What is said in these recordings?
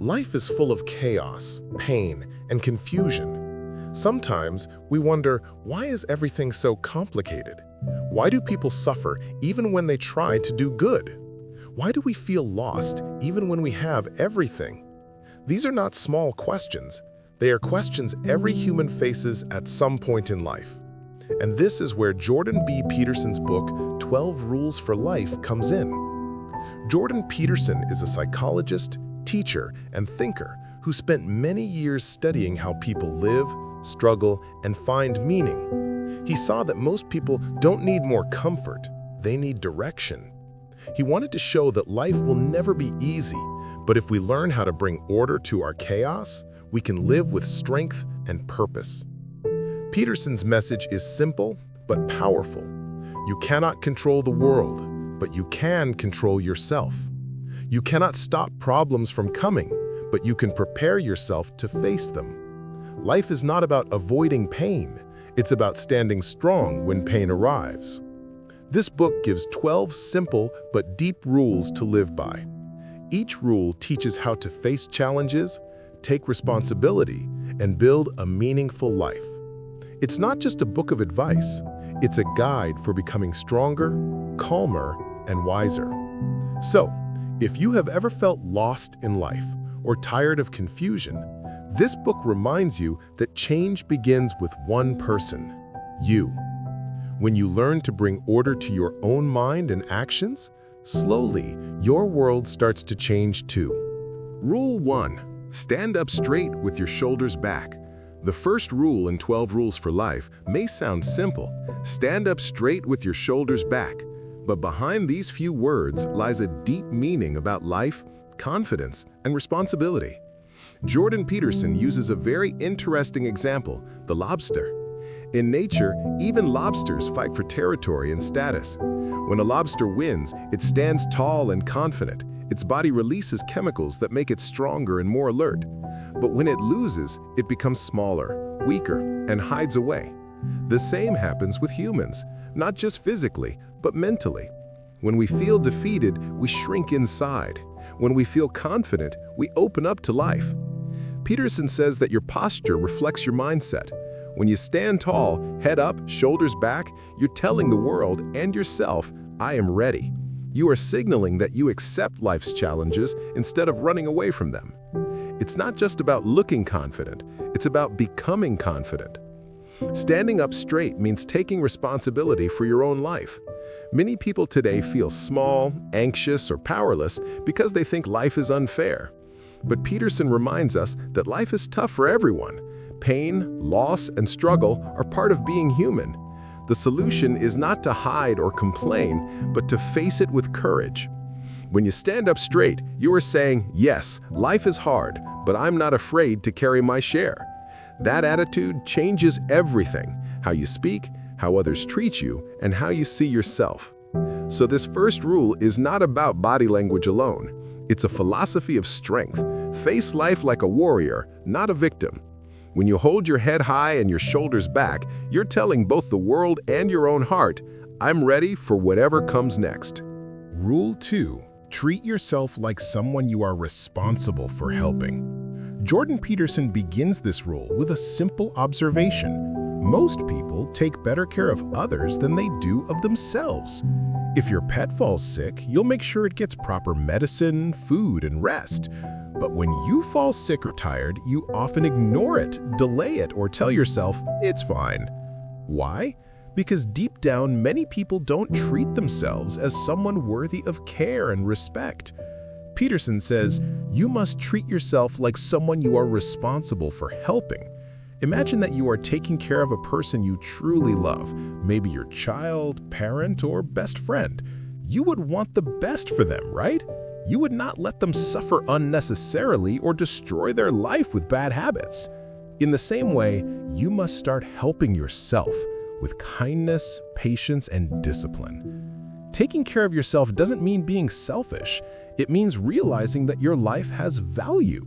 Life is full of chaos, pain, and confusion. Sometimes we wonder, why is everything so complicated? Why do people suffer even when they try to do good? Why do we feel lost even when we have everything? These are not small questions. They are questions every human faces at some point in life. And this is where Jordan B. Peterson's book, 12 Rules for Life, comes in. Jordan Peterson is a psychologist, teacher, and thinker who spent many years studying how people live, struggle, and find meaning. He saw that most people don't need more comfort, they need direction. He wanted to show that life will never be easy, but if we learn how to bring order to our chaos, we can live with strength and purpose. Peterson's message is simple but powerful. You cannot control the world, but you can control yourself. You cannot stop problems from coming, but you can prepare yourself to face them. Life is not about avoiding pain. It's about standing strong when pain arrives. This book gives 12 simple but deep rules to live by. Each rule teaches how to face challenges, take responsibility, and build a meaningful life. It's not just a book of advice. It's a guide for becoming stronger, calmer, and wiser. So, if you have ever felt lost in life or tired of confusion, this book reminds you that change begins with one person, you. When you learn to bring order to your own mind and actions, slowly, your world starts to change too. Rule 1. Stand up straight with your shoulders back. The first rule in 12 Rules for Life may sound simple. Stand up straight with your shoulders back. But behind these few words lies a deep meaning about life, confidence, and responsibility. Jordan Peterson uses a very interesting example, the lobster. In nature, even lobsters fight for territory and status. When a lobster wins, it stands tall and confident. Its body releases chemicals that make it stronger and more alert. But when it loses, it becomes smaller, weaker, and hides away. The same happens with humans, not just physically, but mentally. When we feel defeated, we shrink inside. When we feel confident, we open up to life. Peterson says that your posture reflects your mindset. When you stand tall, head up, shoulders back, you're telling the world and yourself, I am ready. You are signaling that you accept life's challenges instead of running away from them. It's not just about looking confident, it's about becoming confident. Standing up straight means taking responsibility for your own life. Many people today feel small, anxious, or powerless because they think life is unfair. But Peterson reminds us that life is tough for everyone. Pain, loss, and struggle are part of being human. The solution is not to hide or complain, but to face it with courage. When you stand up straight, you are saying, yes, life is hard, but I'm not afraid to carry my share. That attitude changes everything: how you speak, how others treat you, and how you see yourself. So this first rule is not about body language alone. It's a philosophy of strength. Face life like a warrior, not a victim. When you hold your head high and your shoulders back, you're telling both the world and your own heart, I'm ready for whatever comes next. Rule 2. Treat yourself like someone you are responsible for helping. Jordan Peterson begins this rule with a simple observation. Most people take better care of others than they do of themselves. If your pet falls sick, you'll make sure it gets proper medicine, food, and rest. But when you fall sick or tired, you often ignore it, delay it, or tell yourself, it's fine. Why? Because deep down, many people don't treat themselves as someone worthy of care and respect. Peterson says, you must treat yourself like someone you are responsible for helping. Imagine that you are taking care of a person you truly love, maybe your child, parent, or best friend. You would want the best for them, right? You would not let them suffer unnecessarily or destroy their life with bad habits. In the same way, you must start helping yourself with kindness, patience, and discipline. Taking care of yourself doesn't mean being selfish. It means realizing that your life has value.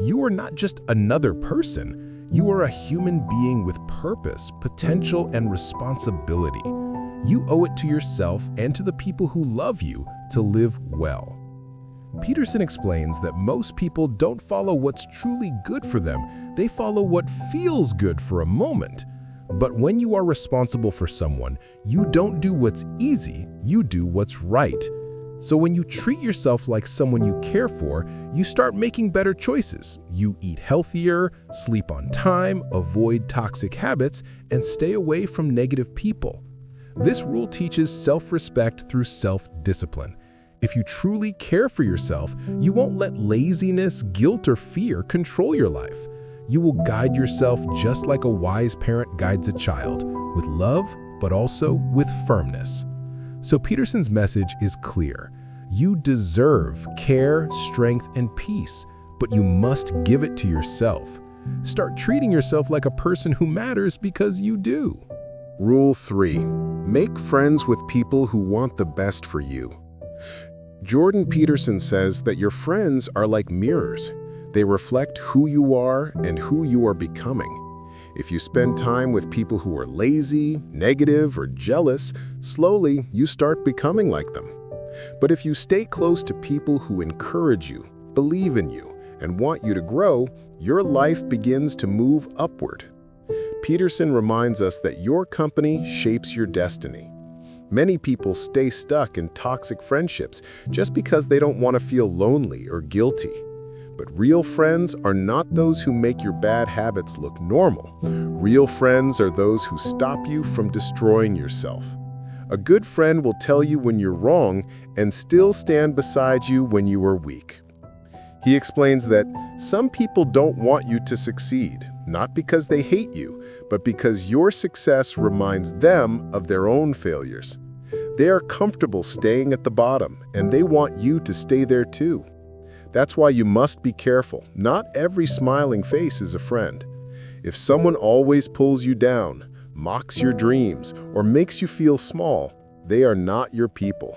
You are not just another person. You are a human being with purpose, potential, and responsibility. You owe it to yourself and to the people who love you to live well. Peterson explains that most people don't follow what's truly good for them, they follow what feels good for a moment. But when you are responsible for someone, you don't do what's easy, you do what's right. So when you treat yourself like someone you care for, you start making better choices. You eat healthier, sleep on time, avoid toxic habits, and stay away from negative people. This rule teaches self-respect through self-discipline. If you truly care for yourself, you won't let laziness, guilt, or fear control your life. You will guide yourself just like a wise parent guides a child, with love, but also with firmness. So Peterson's message is clear. You deserve care, strength, and peace, but you must give it to yourself. Start treating yourself like a person who matters because you do. Rule 3. Make friends with people who want the best for you. Jordan Peterson says that your friends are like mirrors. They reflect who you are and who you are becoming. If you spend time with people who are lazy, negative, or jealous, slowly you start becoming like them. But if you stay close to people who encourage you, believe in you, and want you to grow, your life begins to move upward. Peterson reminds us that your company shapes your destiny. Many people stay stuck in toxic friendships just because they don't want to feel lonely or guilty. But real friends are not those who make your bad habits look normal. Real friends are those who stop you from destroying yourself. A good friend will tell you when you're wrong and still stand beside you when you are weak. He explains that some people don't want you to succeed, not because they hate you, but because your success reminds them of their own failures. They are comfortable staying at the bottom, and they want you to stay there too. That's why you must be careful. Not every smiling face is a friend. If someone always pulls you down, mocks your dreams, or makes you feel small, they are not your people.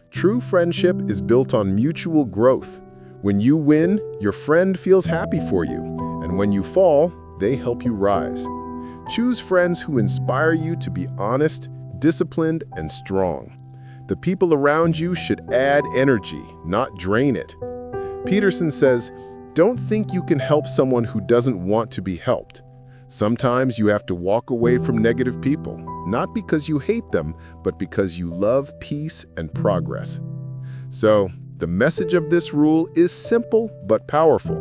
True friendship is built on mutual growth. When you win, your friend feels happy for you, and when you fall, they help you rise. Choose friends who inspire you to be honest, disciplined, and strong. The people around you should add energy, not drain it. Peterson says, don't think you can help someone who doesn't want to be helped. Sometimes you have to walk away from negative people, not because you hate them, but because you love peace and progress. So, the message of this rule is simple but powerful.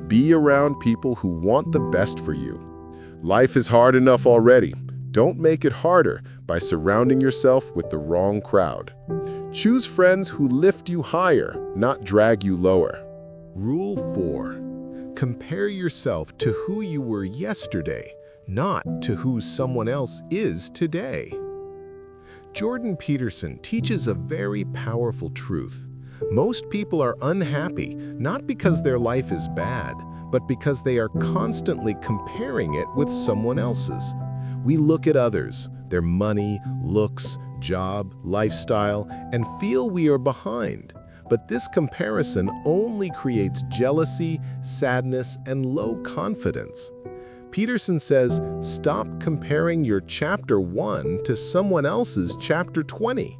Be around people who want the best for you. Life is hard enough already. Don't make it harder by surrounding yourself with the wrong crowd. Choose friends who lift you higher, not drag you lower. Rule 4. Compare yourself to who you were yesterday, not to who someone else is today. Jordan Peterson teaches a very powerful truth. Most people are unhappy, not because their life is bad, but because they are constantly comparing it with someone else's. We look at others, their money, looks, job, lifestyle, and feel we are behind. But this comparison only creates jealousy, sadness, and low confidence. Peterson says, stop comparing your chapter 1 to someone else's chapter 20.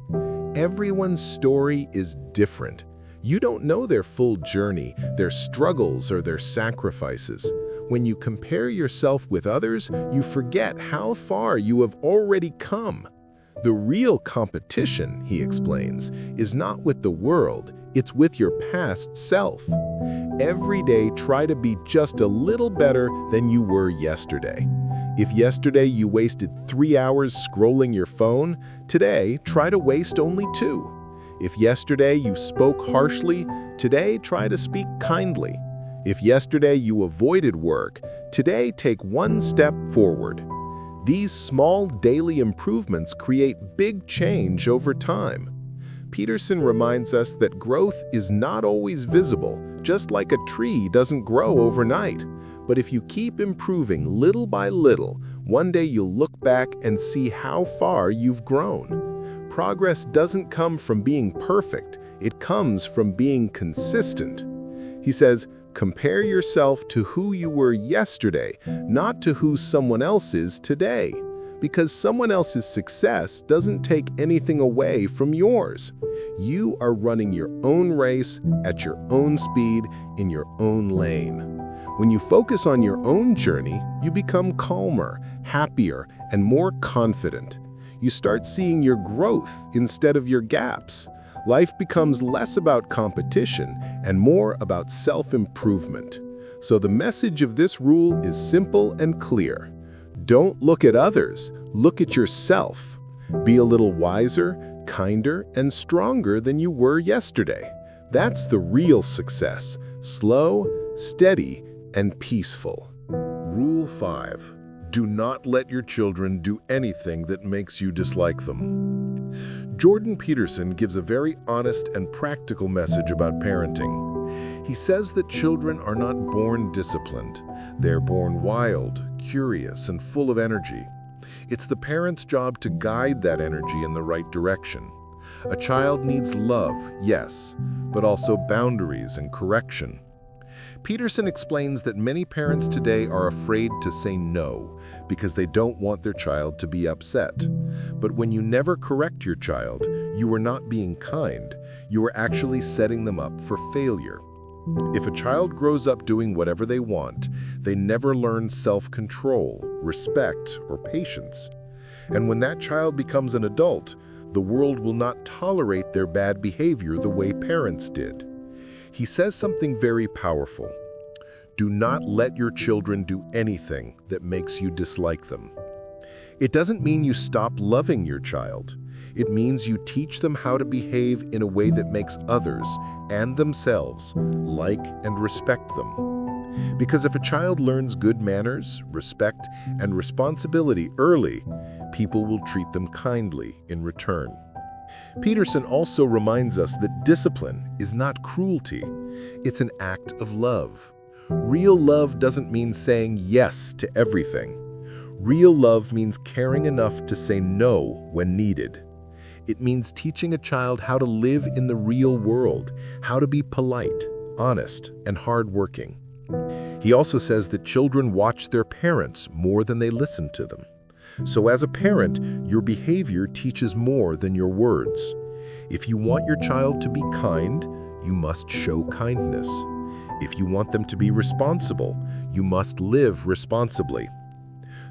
Everyone's story is different. You don't know their full journey, their struggles, or their sacrifices. When you compare yourself with others, you forget how far you have already come. The real competition, he explains, is not with the world, it's with your past self. Every day, try to be just a little better than you were yesterday. If yesterday you wasted 3 hours scrolling your phone, today try to waste only 2. If yesterday you spoke harshly, today try to speak kindly. If yesterday you avoided work, today take 1 step forward. These small daily improvements create big change over time. Peterson reminds us that growth is not always visible, just like a tree doesn't grow overnight. But if you keep improving little by little, one day you'll look back and see how far you've grown. Progress doesn't come from being perfect, it comes from being consistent. He says, compare yourself to who you were yesterday, not to who someone else is today. Because someone else's success doesn't take anything away from yours. You are running your own race at your own speed in your own lane. When you focus on your own journey, you become calmer, happier, and more confident. You start seeing your growth instead of your gaps. Life becomes less about competition and more about self-improvement. So the message of this rule is simple and clear. Don't look at others, look at yourself. Be a little wiser, kinder, and stronger than you were yesterday. That's the real success, slow, steady, and peaceful. Rule 5. Do not let your children do anything that makes you dislike them. Jordan Peterson gives a very honest and practical message about parenting. He says that children are not born disciplined. They're born wild, curious, and full of energy. It's the parent's job to guide that energy in the right direction. A child needs love, yes, but also boundaries and correction. Peterson explains that many parents today are afraid to say no because they don't want their child to be upset. But when you never correct your child, you are not being kind. You are actually setting them up for failure. If a child grows up doing whatever they want, they never learn self-control, respect, or patience. And when that child becomes an adult, the world will not tolerate their bad behavior the way parents did. He says something very powerful. Do not let your children do anything that makes you dislike them. It doesn't mean you stop loving your child. It means you teach them how to behave in a way that makes others and themselves like and respect them. Because if a child learns good manners, respect, and responsibility early, people will treat them kindly in return. Peterson also reminds us that discipline is not cruelty. It's an act of love. Real love doesn't mean saying yes to everything. Real love means caring enough to say no when needed. It means teaching a child how to live in the real world, how to be polite, honest, and hardworking. He also says that children watch their parents more than they listen to them. So as a parent, your behavior teaches more than your words. If you want your child to be kind, you must show kindness. If you want them to be responsible, you must live responsibly.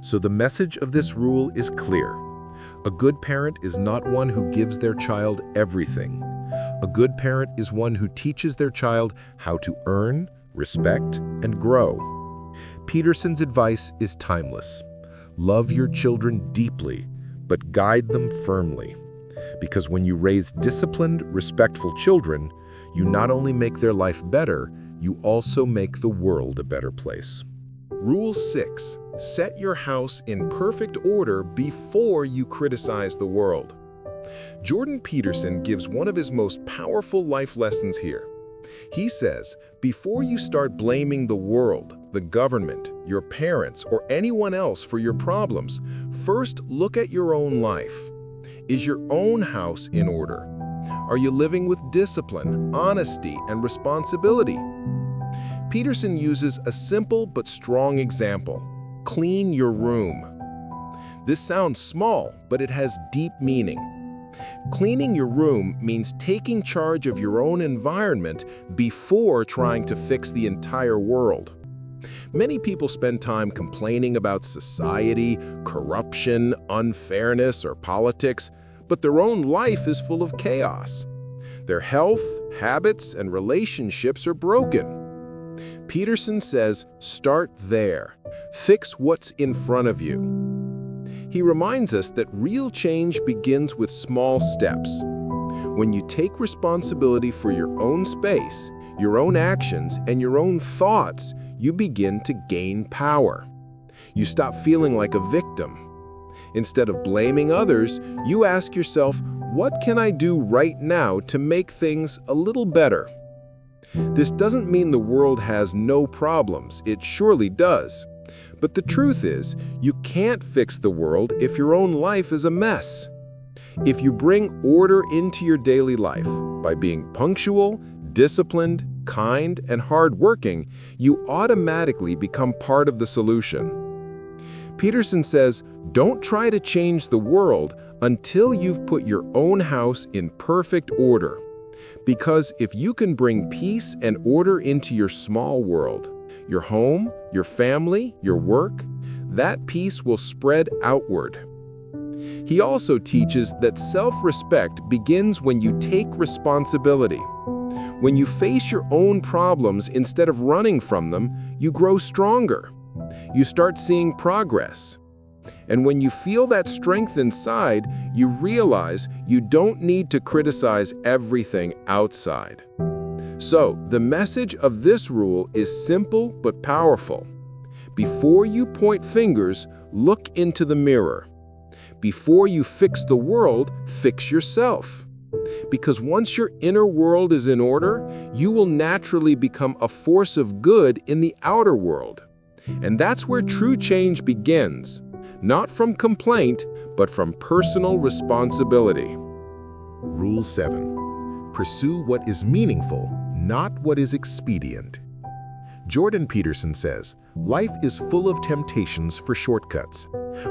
So the message of this rule is clear. A good parent is not one who gives their child everything. A good parent is one who teaches their child how to earn, respect, and grow. Peterson's advice is timeless. Love your children deeply, but guide them firmly. Because when you raise disciplined, respectful children, you not only make their life better, you also make the world a better place. Rule 6. Set your house in perfect order before you criticize the world. Jordan Peterson gives one of his most powerful life lessons here. He says, before you start blaming the world, the government, your parents, or anyone else for your problems, first look at your own life. Is your own house in order? Are you living with discipline, honesty, and responsibility? Peterson uses a simple but strong example. Clean your room. This sounds small, but it has deep meaning. Cleaning your room means taking charge of your own environment before trying to fix the entire world. Many people spend time complaining about society, corruption, unfairness, or politics, but their own life is full of chaos. Their health, habits, and relationships are broken. Peterson says, start there. Fix what's in front of you. He reminds us that real change begins with small steps. When you take responsibility for your own space, your own actions, and your own thoughts, you begin to gain power. You stop feeling like a victim. Instead of blaming others, you ask yourself, what can I do right now to make things a little better? This doesn't mean the world has no problems. It surely does. But the truth is, you can't fix the world if your own life is a mess. If you bring order into your daily life by being punctual, disciplined, kind, and hardworking, you automatically become part of the solution. Peterson says, don't try to change the world until you've put your own house in perfect order. Because if you can bring peace and order into your small world, your home, your family, your work, that peace will spread outward. He also teaches that self-respect begins when you take responsibility. When you face your own problems instead of running from them, you grow stronger. You start seeing progress. And when you feel that strength inside, you realize you don't need to criticize everything outside. So, the message of this rule is simple but powerful. Before you point fingers, look into the mirror. Before you fix the world, fix yourself. Because once your inner world is in order, you will naturally become a force of good in the outer world. And that's where true change begins. Not from complaint, but from personal responsibility. Rule 7. Pursue what is meaningful, not what is expedient. Jordan Peterson says, life is full of temptations for shortcuts.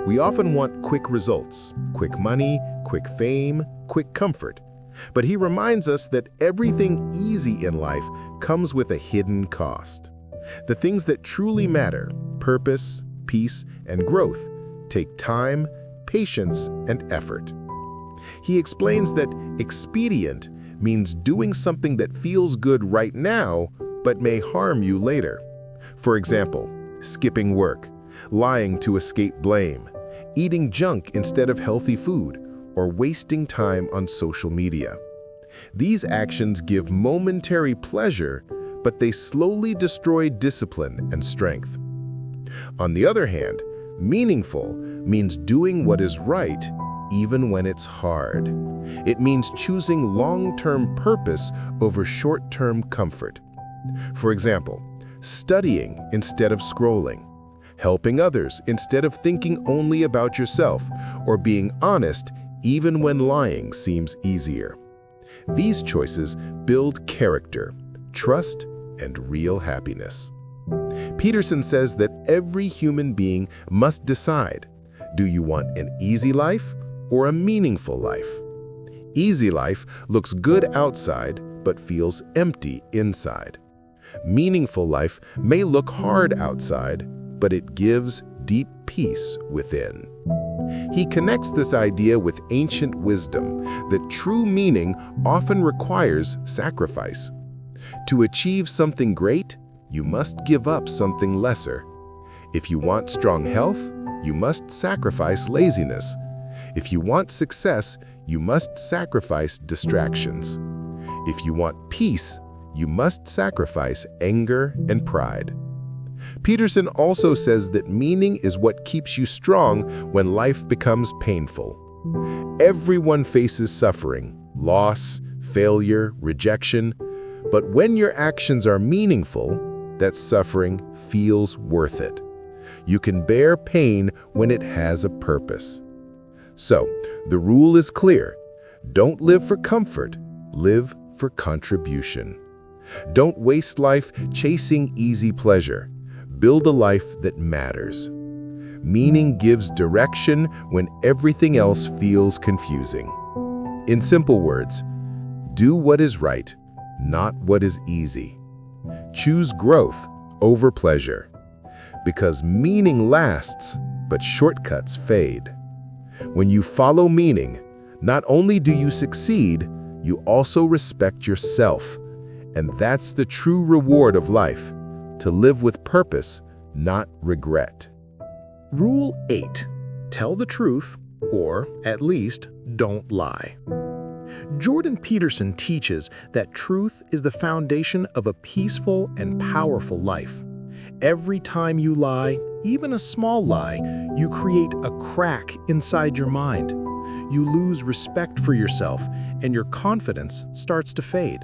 We often want quick results, quick money, quick fame, quick comfort. But he reminds us that everything easy in life comes with a hidden cost. The things that truly matter, purpose, peace, and growth, take time, patience, and effort. He explains that expedient means doing something that feels good right now, but may harm you later. For example, skipping work, lying to escape blame, eating junk instead of healthy food, or wasting time on social media. These actions give momentary pleasure, but they slowly destroy discipline and strength. On the other hand, meaningful means doing what is right even when it's hard. It means choosing long-term purpose over short-term comfort. For example, studying instead of scrolling, helping others instead of thinking only about yourself, or being honest even when lying seems easier. These choices build character, trust, and real happiness. Peterson says that every human being must decide, do you want an easy life or a meaningful life? Easy life looks good outside but feels empty inside. Meaningful life may look hard outside, but it gives deep peace within. He connects this idea with ancient wisdom that true meaning often requires sacrifice. To achieve something great, you must give up something lesser. If you want strong health, you must sacrifice laziness. If you want success, you must sacrifice distractions. If you want peace, you must sacrifice anger and pride. Peterson also says that meaning is what keeps you strong when life becomes painful. Everyone faces suffering, loss, failure, rejection, but when your actions are meaningful, that suffering feels worth it. You can bear pain when it has a purpose. So, the rule is clear. Don't live for comfort, live for contribution. Don't waste life chasing easy pleasure. Build a life that matters. Meaning gives direction when everything else feels confusing. In simple words, do what is right, not what is easy. Choose growth over pleasure. Because meaning lasts, but shortcuts fade. When you follow meaning, not only do you succeed, you also respect yourself. And that's the true reward of life, to live with purpose, not regret. Rule 8. Tell the truth, or at least don't lie. Jordan Peterson teaches that truth is the foundation of a peaceful and powerful life. Every time you lie, even a small lie, you create a crack inside your mind. You lose respect for yourself, and your confidence starts to fade.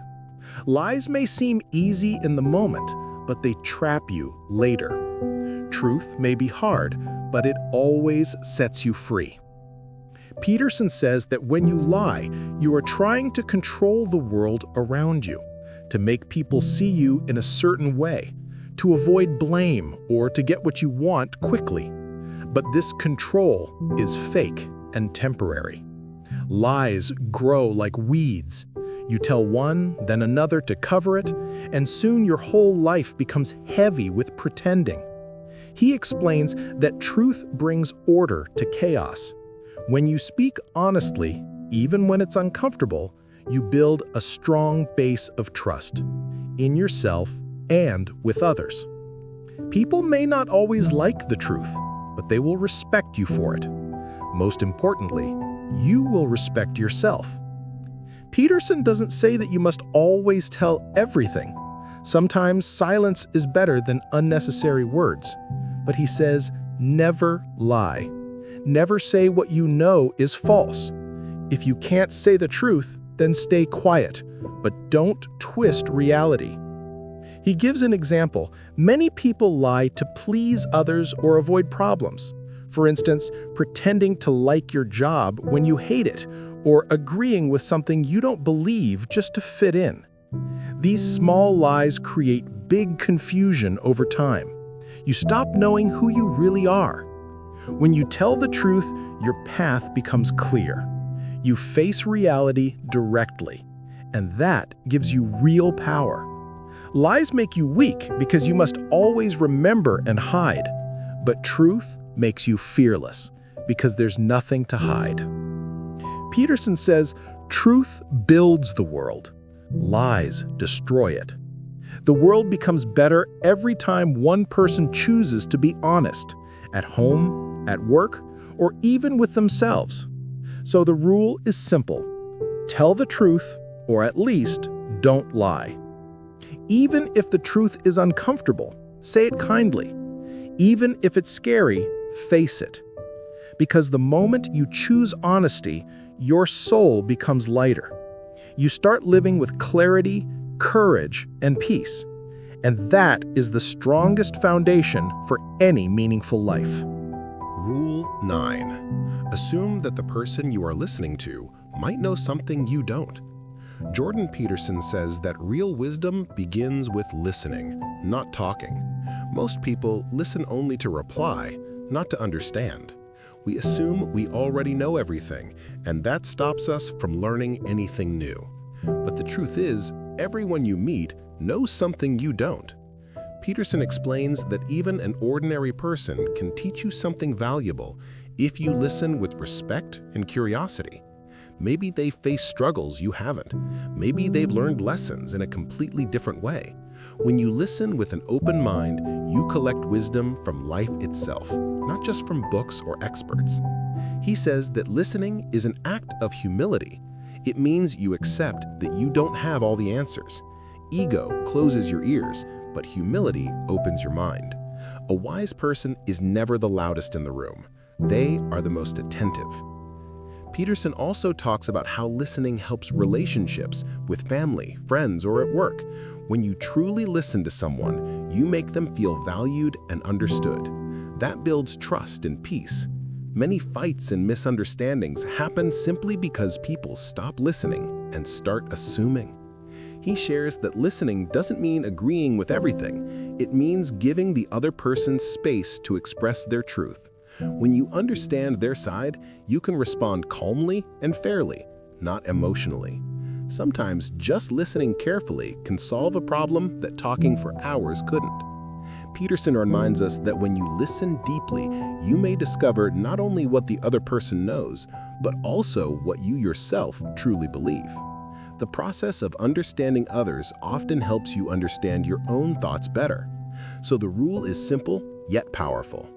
Lies may seem easy in the moment, but they trap you later. Truth may be hard, but it always sets you free. Peterson says that when you lie, you are trying to control the world around you, to make people see you in a certain way, to avoid blame or to get what you want quickly. But this control is fake and temporary. Lies grow like weeds. You tell one, then another to cover it, and soon your whole life becomes heavy with pretending. He explains that truth brings order to chaos. When you speak honestly, even when it's uncomfortable, you build a strong base of trust in yourself and with others. People may not always like the truth, but they will respect you for it. Most importantly, you will respect yourself. Peterson doesn't say that you must always tell everything. Sometimes silence is better than unnecessary words. But he says, never lie. Never say what you know is false. If you can't say the truth, then stay quiet, but don't twist reality. He gives an example. Many people lie to please others or avoid problems. For instance, pretending to like your job when you hate it, or agreeing with something you don't believe just to fit in. These small lies create big confusion over time. You stop knowing who you really are. When you tell the truth, your path becomes clear. You face reality directly, and that gives you real power. Lies make you weak because you must always remember and hide, but truth makes you fearless because there's nothing to hide. Peterson says, truth builds the world. Lies destroy it. The world becomes better every time one person chooses to be honest, at home, at work, or even with themselves. So the rule is simple. Tell the truth, or at least don't lie. Even if the truth is uncomfortable, say it kindly. Even if it's scary, face it. Because the moment you choose honesty, your soul becomes lighter. You start living with clarity, courage, and peace. And that is the strongest foundation for any meaningful life. Rule 9. Assume that the person you are listening to might know something you don't. Jordan Peterson says that real wisdom begins with listening, not talking. Most people listen only to reply, not to understand. We assume we already know everything, and that stops us from learning anything new. But the truth is, everyone you meet knows something you don't. Peterson explains that even an ordinary person can teach you something valuable if you listen with respect and curiosity. Maybe they face struggles you haven't. Maybe they've learned lessons in a completely different way. When you listen with an open mind, you collect wisdom from life itself, not just from books or experts. He says that listening is an act of humility. It means you accept that you don't have all the answers. Ego closes your ears, but humility opens your mind. A wise person is never the loudest in the room. They are the most attentive. Peterson also talks about how listening helps relationships with family, friends, or at work. When you truly listen to someone, you make them feel valued and understood. That builds trust and peace. Many fights and misunderstandings happen simply because people stop listening and start assuming. He shares that listening doesn't mean agreeing with everything. It means giving the other person space to express their truth. When you understand their side, you can respond calmly and fairly, not emotionally. Sometimes just listening carefully can solve a problem that talking for hours couldn't. Peterson reminds us that when you listen deeply, you may discover not only what the other person knows, but also what you yourself truly believe. The process of understanding others often helps you understand your own thoughts better. So the rule is simple, yet powerful.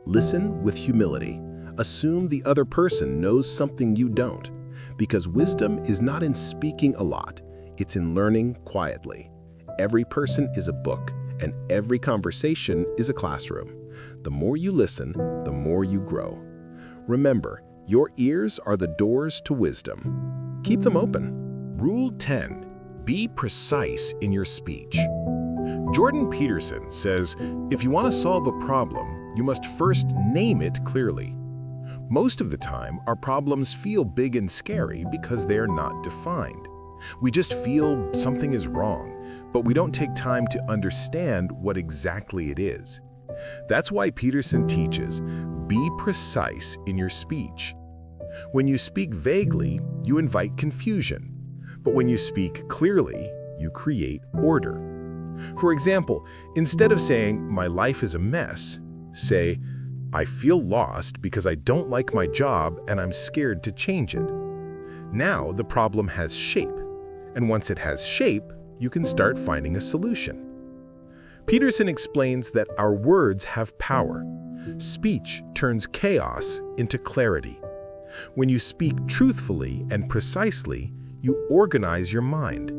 Listen with humility. Assume the other person knows something you don't. Because wisdom is not in speaking a lot, it's in learning quietly. Every person is a book, and every conversation is a classroom. The more you listen, the more you grow. Remember, your ears are the doors to wisdom. Keep them open. Rule 10. Be precise in your speech. Jordan Peterson says, if you want to solve a problem, you must first name it clearly. Most of the time, our problems feel big and scary because they are not defined. We just feel something is wrong, but we don't take time to understand what exactly it is. That's why Peterson teaches, be precise in your speech. When you speak vaguely, you invite confusion. But when you speak clearly, you create order. For example, instead of saying, "My life is a mess," say, "I feel lost because I don't like my job and I'm scared to change it." Now the problem has shape, and once it has shape, you can start finding a solution. Peterson explains that our words have power. Speech turns chaos into clarity. When you speak truthfully and precisely, you organize your mind.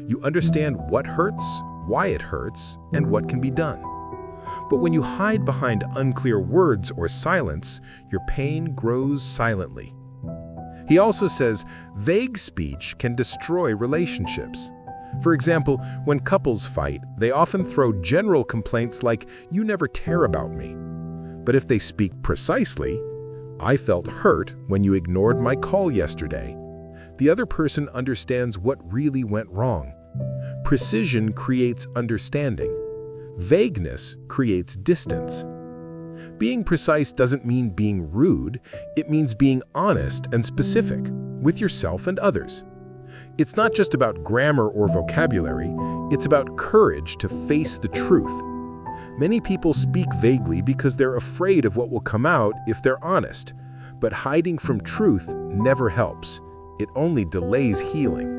You understand what hurts, why it hurts, and what can be done. But when you hide behind unclear words or silence, your pain grows silently. He also says vague speech can destroy relationships. For example, when couples fight, they often throw general complaints like, "You never care about me." But if they speak precisely, "I felt hurt when you ignored my call yesterday," the other person understands what really went wrong. Precision creates understanding. Vagueness creates distance. Being precise doesn't mean being rude, it means being honest and specific with yourself and others. It's not just about grammar or vocabulary, it's about courage to face the truth. Many people speak vaguely because they're afraid of what will come out if they're honest, but hiding from truth never helps. It only delays healing.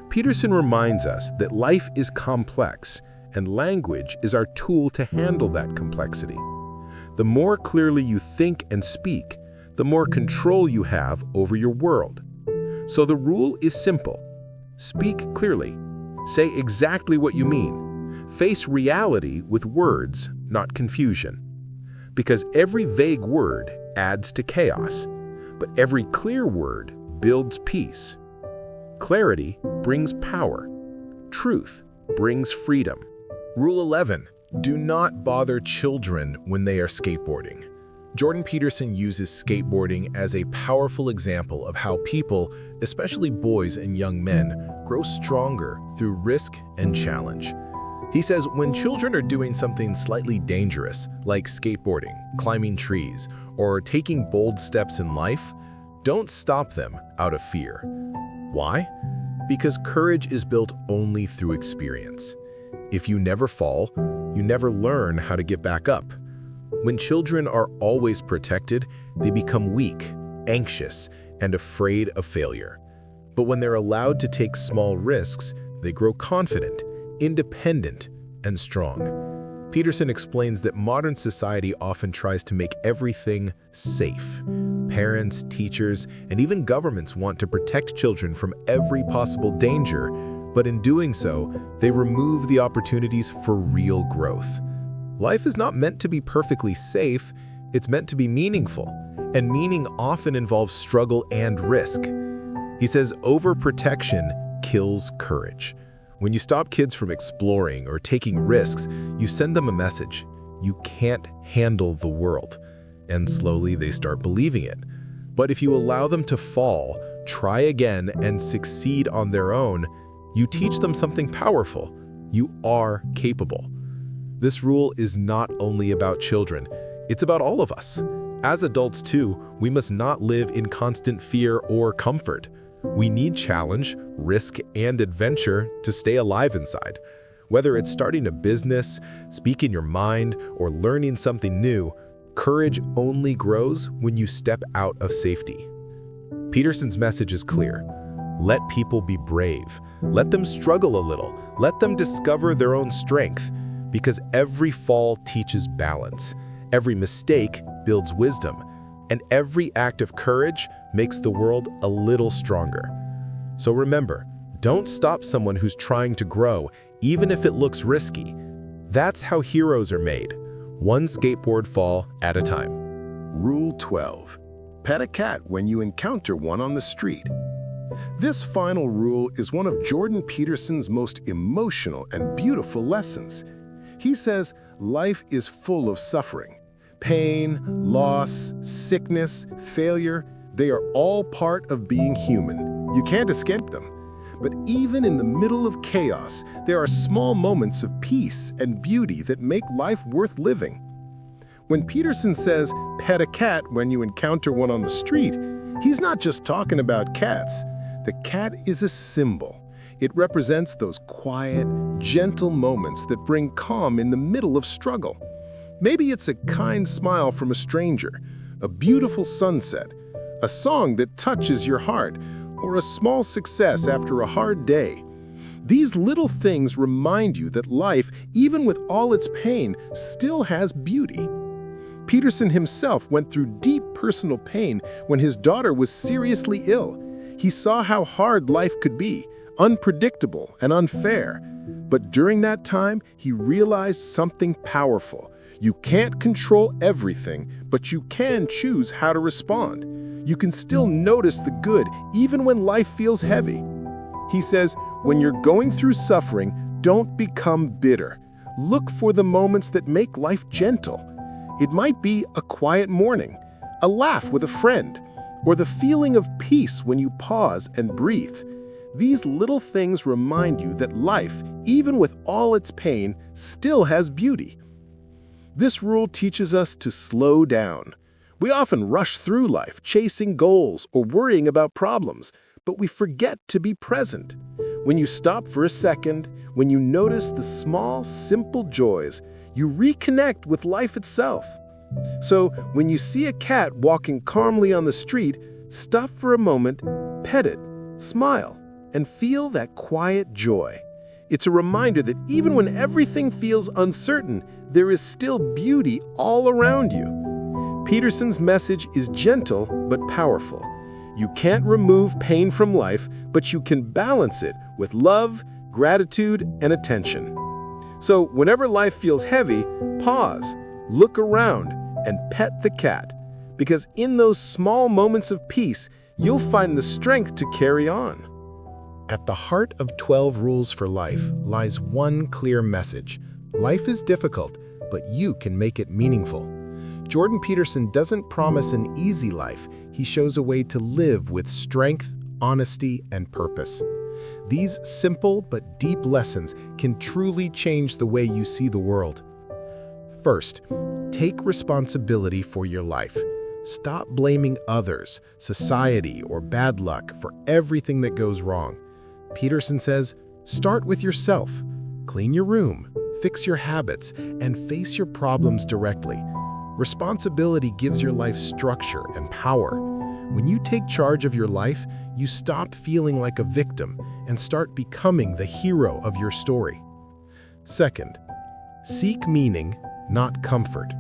Peterson reminds us that life is complex, and language is our tool to handle that complexity. The more clearly you think and speak, the more control you have over your world. So the rule is simple. Speak clearly. Say exactly what you mean. Face reality with words, not confusion. Because every vague word adds to chaos, but every clear word builds peace. Clarity brings power. Truth brings freedom. Rule 11. Do not bother children when they are skateboarding. Jordan Peterson uses skateboarding as a powerful example of how people, especially boys and young men, grow stronger through risk and challenge. He says when children are doing something slightly dangerous, like skateboarding, climbing trees, or taking bold steps in life, don't stop them out of fear. Why? Because courage is built only through experience. If you never fall, you never learn how to get back up. When children are always protected, they become weak, anxious, and afraid of failure. But when they're allowed to take small risks, they grow confident, independent, and strong. Peterson explains that modern society often tries to make everything safe. Parents, teachers, and even governments want to protect children from every possible danger, but in doing so, they remove the opportunities for real growth. Life is not meant to be perfectly safe, it's meant to be meaningful, and meaning often involves struggle and risk. He says overprotection kills courage. When you stop kids from exploring or taking risks, you send them a message. You can't handle the world. And slowly they start believing it. But if you allow them to fall, try again, and succeed on their own, you teach them something powerful. You are capable. This rule is not only about children, it's about all of us. As adults too, we must not live in constant fear or comfort. We need challenge, risk, and adventure to stay alive inside. Whether it's starting a business, speaking your mind, or learning something new, courage only grows when you step out of safety. Peterson's message is clear. Let people be brave. Let them struggle a little. Let them discover their own strength. Because every fall teaches balance. Every mistake builds wisdom. And every act of courage makes the world a little stronger. So remember, don't stop someone who's trying to grow, even if it looks risky. That's how heroes are made, one skateboard fall at a time. Rule 12. Pet a cat when you encounter one on the street. This final rule is one of Jordan Peterson's most emotional and beautiful lessons. He says life is full of suffering. Pain, loss, sickness, failure, they are all part of being human. You can't escape them. But even in the middle of chaos, there are small moments of peace and beauty that make life worth living. When Peterson says, pet a cat when you encounter one on the street, He's not just talking about cats. The cat is a symbol. It represents those quiet, gentle moments that bring calm in the middle of struggle. Maybe it's a kind smile from a stranger, a beautiful sunset, a song that touches your heart, or a small success after a hard day. These little things remind you that life, even with all its pain, still has beauty. Peterson himself went through deep personal pain when his daughter was seriously ill. He saw how hard life could be, unpredictable and unfair. But during that time, he realized something powerful. You can't control everything, but you can choose how to respond. You can still notice the good even when life feels heavy. He says, when you're going through suffering, don't become bitter. Look for the moments that make life gentle. It might be a quiet morning, a laugh with a friend, or the feeling of peace when you pause and breathe. These little things remind you that life, even with all its pain, still has beauty. This rule teaches us to slow down. We often rush through life, chasing goals or worrying about problems, but we forget to be present. When you stop for a second, when you notice the small, simple joys, you reconnect with life itself. So, when you see a cat walking calmly on the street, stop for a moment, pet it, smile, and feel that quiet joy. It's a reminder that even when everything feels uncertain, there is still beauty all around you. Peterson's message is gentle but powerful. You can't remove pain from life, but you can balance it with love, gratitude, and attention. So whenever life feels heavy, pause, look around, and pet the cat. Because in those small moments of peace, you'll find the strength to carry on. At the heart of 12 Rules for Life lies one clear message. Life is difficult, but you can make it meaningful. Jordan Peterson doesn't promise an easy life. He shows a way to live with strength, honesty, and purpose. These simple but deep lessons can truly change the way you see the world. First, take responsibility for your life. Stop blaming others, society, or bad luck for everything that goes wrong. Peterson says, start with yourself. Clean your room, fix your habits, and face your problems directly. Responsibility gives your life structure and power. When you take charge of your life, you stop feeling like a victim and start becoming the hero of your story. Second, seek meaning, not comfort.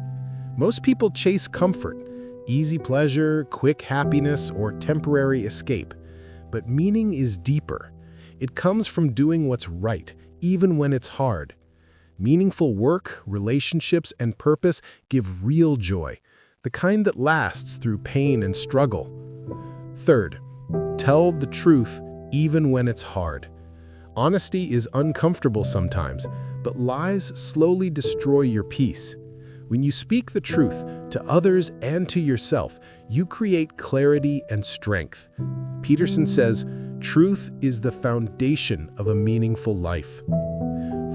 Most people chase comfort, easy pleasure, quick happiness, or temporary escape. But meaning is deeper. It comes from doing what's right, even when it's hard. Meaningful work, relationships, and purpose give real joy, the kind that lasts through pain and struggle. Third, tell the truth even when it's hard. Honesty is uncomfortable sometimes, but lies slowly destroy your peace. When you speak the truth to others and to yourself, you create clarity and strength. Peterson says, truth is the foundation of a meaningful life.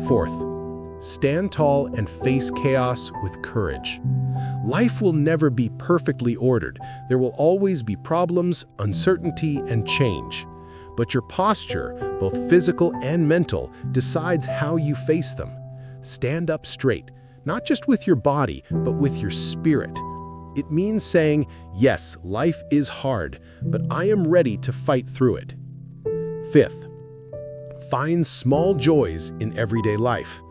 Fourth, stand tall and face chaos with courage. Life will never be perfectly ordered. There will always be problems, uncertainty, and change. But your posture, both physical and mental, decides how you face them. Stand up straight, not just with your body, but with your spirit. It means saying, yes, life is hard, but I am ready to fight through it. Fifth, find small joys in everyday life.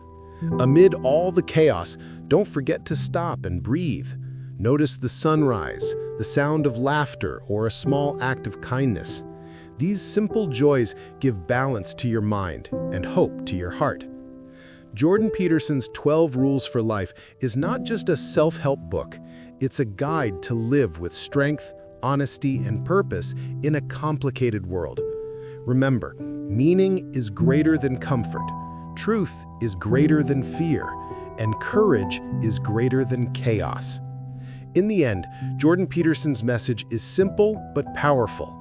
Amid all the chaos, don't forget to stop and breathe. Notice the sunrise, the sound of laughter, or a small act of kindness. These simple joys give balance to your mind and hope to your heart. Jordan Peterson's 12 Rules for Life is not just a self-help book. It's a guide to live with strength, honesty, and purpose in a complicated world. Remember, meaning is greater than comfort. Truth is greater than fear, and courage is greater than chaos. In the end, Jordan Peterson's message is simple but powerful.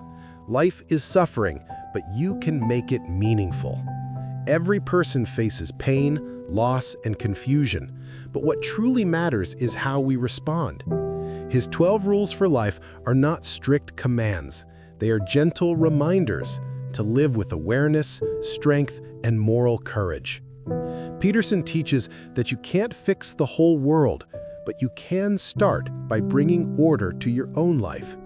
Life is suffering, but you can make it meaningful. Every person faces pain, loss, and confusion, but what truly matters is how we respond. His 12 rules for life are not strict commands. They are gentle reminders to live with awareness, strength, and moral courage. Peterson teaches that you can't fix the whole world, but you can start by bringing order to your own life.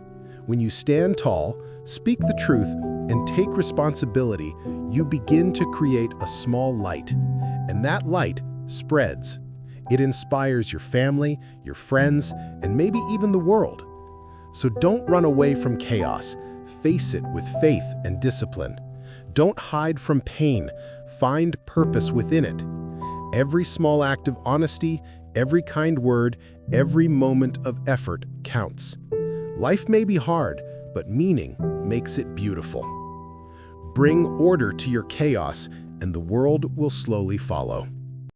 When you stand tall, speak the truth, and take responsibility, you begin to create a small light. And that light spreads. It inspires your family, your friends, and maybe even the world. So don't run away from chaos. Face it with faith and discipline. Don't hide from pain. Find purpose within it. Every small act of honesty, every kind word, every moment of effort counts. Life may be hard, but meaning makes it beautiful. Bring order to your chaos, and the world will slowly follow.